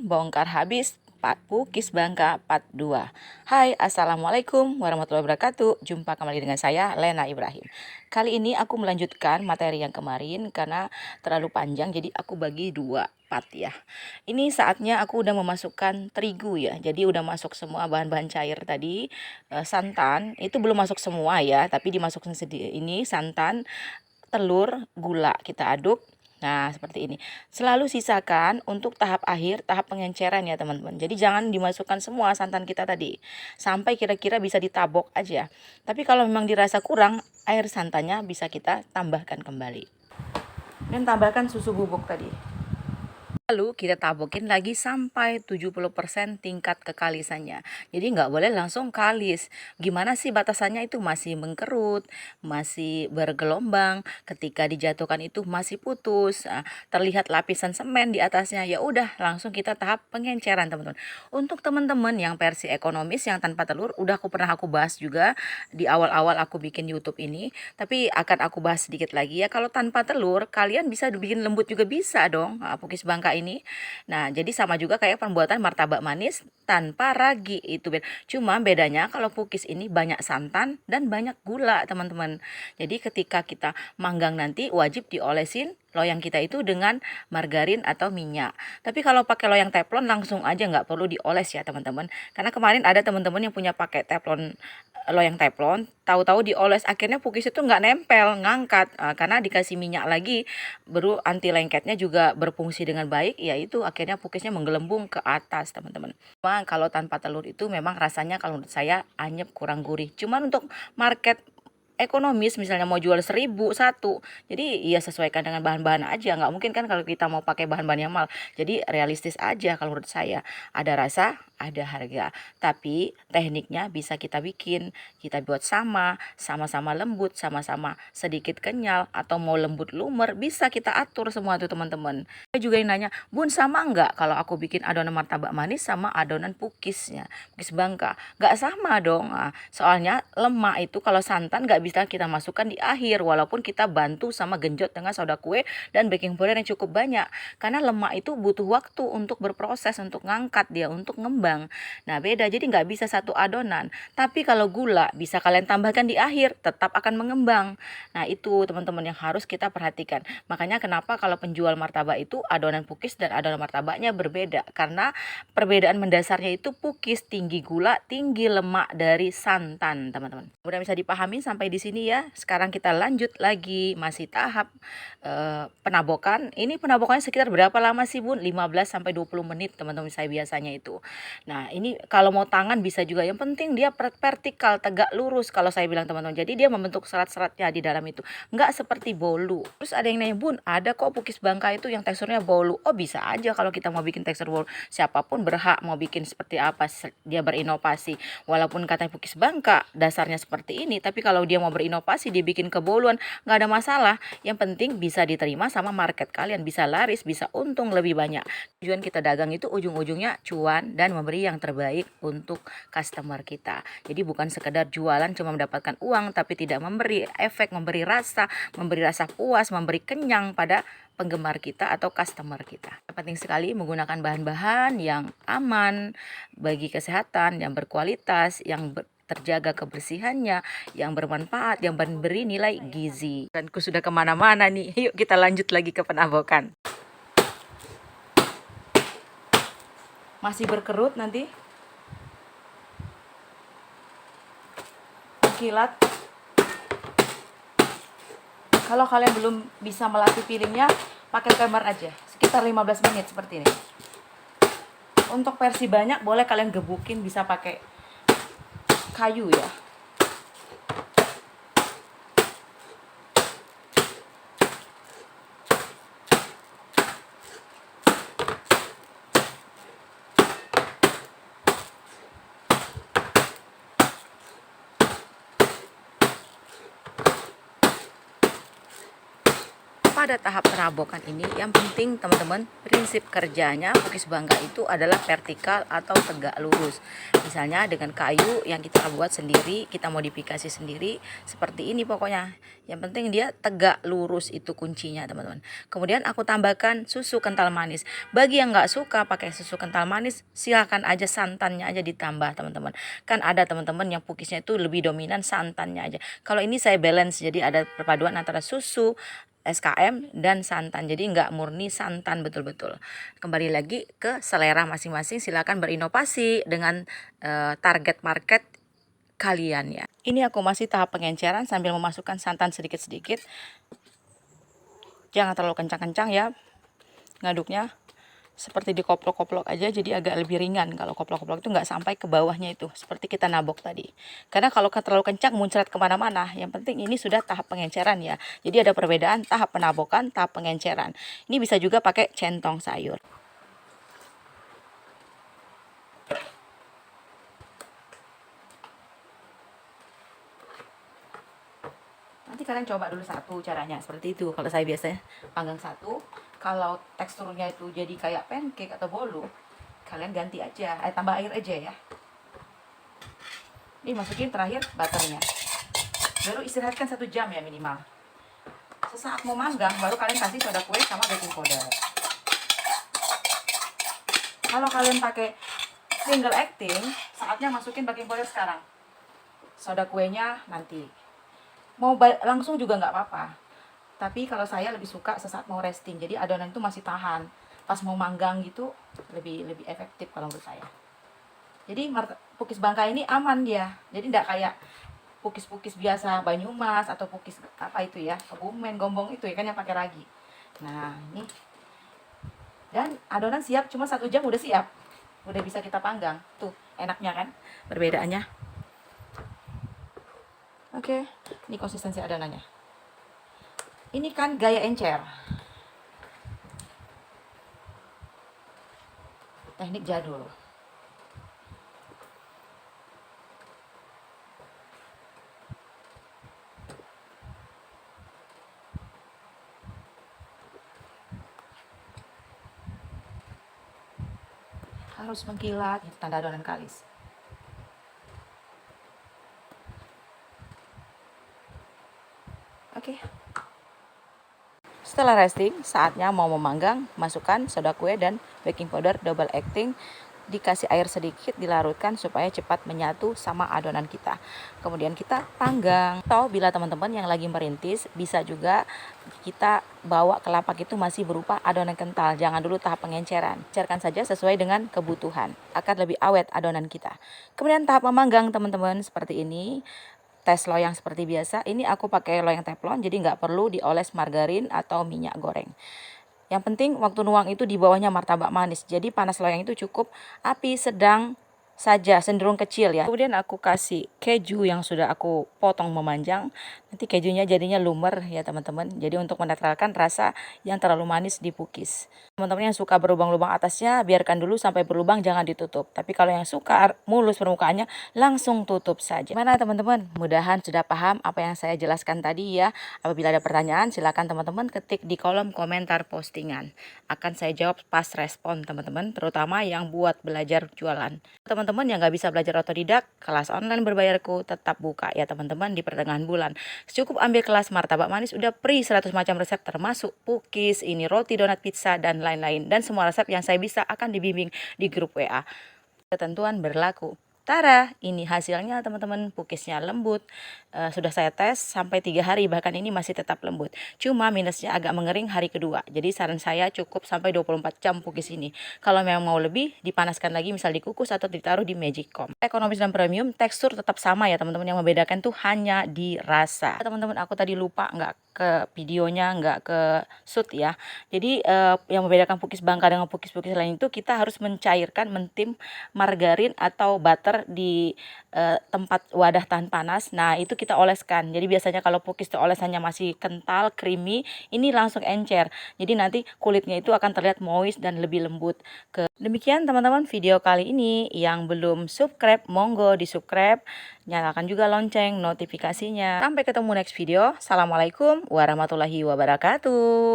Bongkar habis Pukis Bangka Part 2. Hai, Assalamualaikum warahmatullahi wabarakatuh. Jumpa kembali dengan saya, Lena Ibrahim. Kali ini aku melanjutkan materi yang kemarin karena terlalu panjang, jadi aku bagi dua part ya. Ini saatnya aku udah memasukkan terigu ya. Jadi udah masuk semua bahan-bahan cair tadi. Santan itu belum masuk semua ya, tapi dimasukin ini santan, telur, gula kita aduk. Nah, seperti ini. Selalu sisakan untuk tahap akhir, tahap pengenceran ya teman-teman. Jadi jangan dimasukkan semua santan kita tadi. Sampai kira-kira bisa ditabok aja. Tapi kalau memang dirasa kurang, air santannya bisa kita tambahkan kembali. Dan tambahkan susu bubuk tadi. Lalu kita tabokin lagi sampai 70% tingkat kekalisannya. Jadi nggak boleh langsung kalis. Gimana sih batasannya itu? Masih mengkerut, masih bergelombang, ketika dijatuhkan itu masih putus. Nah, terlihat lapisan semen di atasnya. Ya udah, langsung kita tahap pengenceran teman-teman. Untuk teman-teman yang versi ekonomis yang tanpa telur, udah pernah aku bahas juga di awal-awal aku bikin YouTube ini. Tapi akan aku bahas sedikit lagi ya. Kalau tanpa telur, kalian bisa bikin lembut juga bisa dong. Pukis Bangka ini. Nah, jadi sama juga kayak pembuatan martabak manis tanpa ragi itu. Cuma bedanya kalau pukis ini banyak santan dan banyak gula, teman-teman. Jadi ketika kita manggang nanti wajib diolesin loyang kita itu dengan margarin atau minyak. Tapi kalau pakai loyang teflon langsung aja, nggak perlu dioles ya teman-teman. Karena kemarin ada teman-teman yang punya pakai teflon, loyang teflon, tahu-tahu dioles, akhirnya pukis itu nggak nempel, ngangkat. Karena dikasih minyak lagi, baru anti lengketnya juga berfungsi dengan baik, yaitu akhirnya pukisnya menggelembung ke atas teman-teman. Memang kalau tanpa telur itu memang rasanya kalau menurut saya anyep, kurang gurih. Cuman untuk market ekonomis misalnya mau jual 1.000 satu, jadi ya sesuaikan dengan bahan-bahan aja, nggak mungkin kan kalau kita mau pakai bahan-bahan yang mahal. Jadi realistis aja kalau menurut saya, ada rasa ada harga, tapi tekniknya bisa kita bikin, kita buat sama-sama lembut, sama-sama sedikit kenyal, atau mau lembut lumer bisa kita atur semua tuh teman-teman. Saya juga yang nanya, Bun sama nggak kalau aku bikin adonan martabak manis sama adonan pukisnya, pukis Bangka? Nggak sama dong. Soalnya lemak itu kalau santan nggak bisa kita masukkan di akhir, walaupun kita bantu sama genjot dengan soda kue dan baking powder yang cukup banyak, karena lemak itu butuh waktu untuk berproses, untuk ngangkat dia, untuk ngembang. Nah beda, jadi nggak bisa satu adonan. Tapi kalau gula bisa kalian tambahkan di akhir, tetap akan mengembang. Nah itu teman-teman yang harus kita perhatikan. Makanya kenapa kalau penjual martabak itu adonan pukis dan adonan martabaknya berbeda, karena perbedaan mendasarnya itu pukis tinggi gula, tinggi lemak dari santan teman-teman. Udah bisa dipahami sampai di sini ya. Sekarang kita lanjut lagi, masih tahap penabokan. Ini penabokannya sekitar berapa lama sih Bun? 15-20 menit teman-teman saya biasanya itu. Nah ini kalau mau tangan bisa juga, yang penting dia vertikal, tegak lurus kalau saya bilang teman-teman. Jadi dia membentuk serat-seratnya di dalam itu, nggak seperti bolu. Terus ada yang nanya, Bun ada kok pukis Bangka itu yang teksturnya bolu. Oh bisa aja kalau kita mau bikin tekstur bolu, siapapun berhak mau bikin seperti apa, dia berinovasi. Walaupun katanya pukis Bangka dasarnya seperti ini, tapi kalau dia mau berinovasi dibikin keboluan, nggak ada masalah. Yang penting bisa diterima sama market kalian, bisa laris, bisa untung lebih banyak. Tujuan kita dagang itu ujung-ujungnya cuan dan memberi yang terbaik untuk customer kita. Jadi bukan sekedar jualan cuma mendapatkan uang, tapi tidak memberi efek, memberi rasa puas, memberi kenyang pada penggemar kita atau customer kita. Penting sekali menggunakan bahan-bahan yang aman bagi kesehatan, yang berkualitas, yang terjaga kebersihannya, yang bermanfaat, yang memberi nilai gizi. Dan aku sudah kemana-mana nih, yuk kita lanjut lagi ke penabokan. Masih berkerut nanti, kilat. Kalau kalian belum bisa melatih feelingnya, pakai timer aja, sekitar 15 menit seperti ini. Untuk versi banyak boleh kalian gebukin, bisa pakai kayu ya. pada tahap perabokan ini, yang penting teman-teman, prinsip kerjanya cookies bangka itu adalah vertikal atau tegak lurus. Misalnya dengan kayu yang kita buat sendiri, kita modifikasi sendiri, seperti ini pokoknya. Yang penting dia tegak lurus, itu kuncinya teman-teman. Kemudian aku tambahkan susu kental manis. Bagi yang nggak suka pakai susu kental manis, silahkan aja santannya aja ditambah teman-teman. Kan ada teman-teman yang cookiesnya itu lebih dominan santannya aja. Kalau ini saya balance, jadi ada perpaduan antara susu, SKM dan santan, jadi nggak murni santan betul-betul. Kembali lagi ke selera masing-masing, silakan berinovasi dengan target market kalian ya. Ini aku masih tahap pengenceran sambil memasukkan santan sedikit-sedikit. Jangan terlalu kencang-kencang ya ngaduknya, seperti dikoplok-koplok aja, jadi agak lebih ringan. Kalau koplok-koplok itu nggak sampai ke bawahnya, itu seperti kita nabok tadi. Karena kalau terlalu kencang muncrat kemana-mana. Yang penting ini sudah tahap pengenceran ya. Jadi ada perbedaan tahap penabokan, tahap pengenceran. Ini bisa juga pakai centong sayur. Nanti kalian coba dulu satu caranya seperti itu. Kalau saya biasanya panggang satu. Kalau teksturnya itu jadi kayak pancake atau bolu, kalian ganti aja, tambah air aja ya. Ini masukin terakhir butternya. Baru istirahatkan 1 jam ya minimal. Sesaat mau manggang baru kalian kasih soda kue sama baking powder. Kalau kalian pakai single acting, saatnya masukin baking powder sekarang. Soda kuenya nanti. Mau langsung juga nggak apa-apa. Tapi kalau saya lebih suka sesaat mau resting, jadi adonan itu masih tahan. Pas mau manggang gitu lebih efektif kalau menurut saya. Jadi cookies bangka ini aman dia. Jadi tidak kayak cookies biasa Banyumas atau cookies apa itu ya, Kebumen, Gombong itu ya kan yang pakai ragi. Nah ini, dan adonan siap cuma 1 jam udah siap, udah bisa kita panggang. Tuh enaknya kan perbedaannya. Oke, ini konsistensi adonannya. Ini kan gaya encer, teknik jadul. Harus mengkilat, itu tanda adonan kalis. Oke. Setelah resting, saatnya mau memanggang, masukkan soda kue dan baking powder double acting, dikasih air sedikit, dilarutkan supaya cepat menyatu sama adonan kita. Kemudian kita panggang. Atau bila teman-teman yang lagi merintis, bisa juga kita bawa ke lapak itu masih berupa adonan kental. Jangan dulu tahap pengenceran. Encerkan saja sesuai dengan kebutuhan. Akan lebih awet adonan kita. Kemudian tahap memanggang teman-teman seperti ini. Tes loyang seperti biasa. Ini aku pakai loyang teflon, jadi nggak perlu dioles margarin atau minyak goreng. Yang penting waktu nuang itu di bawahnya martabak manis. Jadi panas loyang itu cukup api sedang saja, cenderung kecil ya. Kemudian aku kasih keju yang sudah aku potong memanjang. Nanti kejunya jadinya lumer ya teman-teman. Jadi untuk menetralkan rasa yang terlalu manis di cookies. Teman-teman yang suka berlubang-lubang atasnya, biarkan dulu sampai berlubang, jangan ditutup. Tapi kalau yang suka mulus permukaannya, langsung tutup saja. Mana teman-teman? Mudahan sudah paham apa yang saya jelaskan tadi ya. Apabila ada pertanyaan, silakan teman-teman ketik di kolom komentar postingan. Akan saya jawab pas respon teman-teman, terutama yang buat belajar jualan. Teman-teman yang nggak bisa belajar otodidak, kelas online berbayarku tetap buka ya teman-teman di pertengahan bulan. Cukup ambil kelas martabak manis, udah free 100 macam resep termasuk cookies, ini roti, donat, pizza, dan lain-lain. Dan semua resep yang saya bisa akan dibimbing di grup WA. Ketentuan berlaku. Tara, ini hasilnya teman-teman, cookiesnya lembut. Sudah saya tes sampai 3 hari, bahkan ini masih tetap lembut. Cuma minusnya agak mengering hari kedua. Jadi saran saya cukup sampai 24 jam cookies ini. Kalau memang mau lebih, dipanaskan lagi, misal dikukus atau ditaruh di Magicom. Ekonomis dan premium, tekstur tetap sama ya teman-teman. Yang membedakan tuh hanya di rasa. Teman-teman, aku tadi lupa nggak ke videonya, nggak ke shoot ya. Jadi yang membedakan cookies bangka dengan cookies lain itu, kita harus mencairkan, mentim margarin atau butter di tempat wadah tahan panas. Nah, itu kita oleskan. Jadi biasanya kalau pukis itu olesannya masih kental, creamy, ini langsung encer. Jadi nanti kulitnya itu akan terlihat moist dan lebih lembut. Demikian teman-teman video kali ini. Yang belum subscribe, monggo di subscribe. Nyalakan juga lonceng notifikasinya. Sampai ketemu next video. Assalamualaikum warahmatullahi wabarakatuh.